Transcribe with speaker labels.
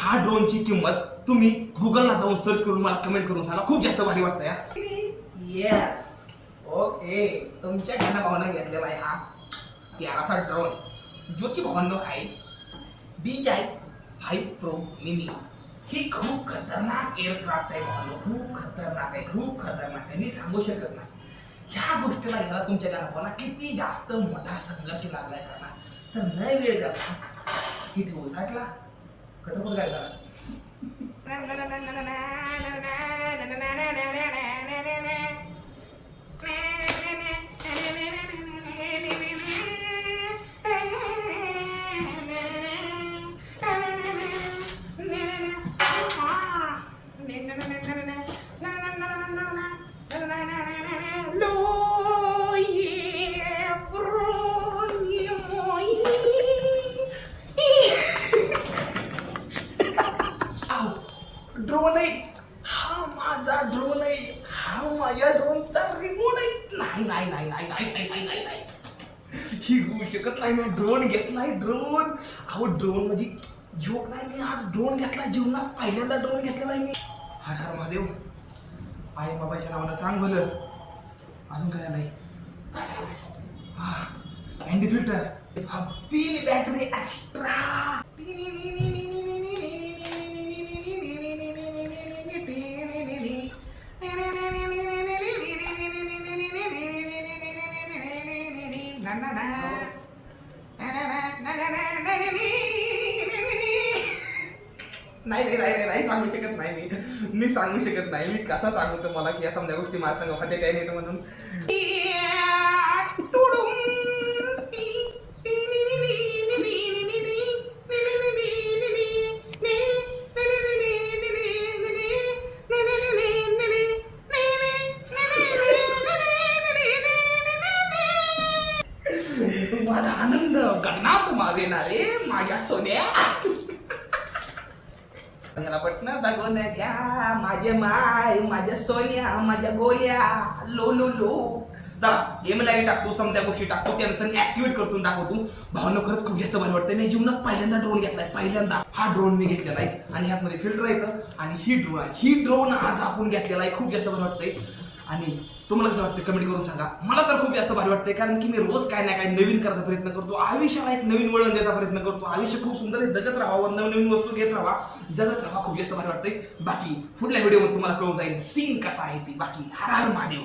Speaker 1: ह्या ड्रोनची किंमत तुम्ही गुगलला जाऊन सर्च करून मला कमेंट करून सांगा. खूप जास्त भारी वाटतं यार. येस ओके, तुमच्या ज्ञाना भावना घेतलेला आहे हा प्यारासा ड्रोन जो की भावनो आहे DJI-5 Pro Mini. ही खूप खतरनाक एअरक्राफ्ट आहे भावनो, खूप खतरनाक आहे, खूप खतरनाक आहे. मी सांगू शकत नाही ह्या गोष्टीला घ्यायला तुमच्या ज्ञाना भावना किती जास्त मोठा संघर्ष लागलाय त्यांना. तर नाही वेळ जाता ही ठेवू साठला कटोकट काय झाला. ड्रोन आहे हा, माझा ड्रोन आहे हा, माझ्या ड्रोनचा रिमोट आहे. नाही नाही नाही नाही नाही नाही नाही नाही नाही ही होऊ शकत नाही. मी ड्रोन घेतलाय. ड्रोन अहो ड्रोन म्हणजे जोक नाही. मी आज ड्रोन घेतलाय, जीवनात पहिल्यांदा ड्रोन घेतलेला आहे मी. हर हर महादेव. आई बाबाच्या नावानं सांग भलं. अजून काय नाही. Anti filter, 3 battery extra. नाही नाही नाही नाही सांगू शकत नाही. मी सांगू शकत नाही. मी कसा सांगू तुम्हाला की या समजा गोष्टी माझ्या सांगा होत्या त्या नेट म्हणून. माझा आनंद गगनात मावेनारे माझ्या सोन्या. ह्याला पटना बघून घ्या माझे माय, माझ्या सोन्या, माझ्या गोल्या. लो लो लो चला गेम लाईव्ह टाकतो, समजा गोष्टी टाकतो, त्यानंतर ऍक्टिव्हेट करतो दाखवतो. भावना खरंच खूप जास्त भारी वाटतं. मी जीवनात पहिल्यांदा ड्रोन घेतलाय. पहिल्यांदा हा ड्रोन मी घेतलेला आहे आणि ह्यामध्ये फिल्टर येतं आणि ही ड्रोन आहे. ही ड्रोन आज आपण घेतलेला आहे. खूप जास्त भारी वाटतंय. आणि तुम्हाला कसं वाटतं कमेंट करून सांगा. मला तर खूप जास्त भारी वाटतंय कारण की मी रोज काय ना काय नवीन करायचा प्रयत्न करतो. आयुष्याला एक नवीन वळण द्यायचा प्रयत्न करतो. आयुष्य खूप सुंदर आहे, जगत राहावं, नवीन वस्तू घेत राहा, जगत राहा. खूप जास्त भारी वाटतंय. बाकी पुढल्या व्हिडिओमध्ये तुम्हाला कळून जाईल सीन कसा आहे ती. बाकी हर हर महादेव.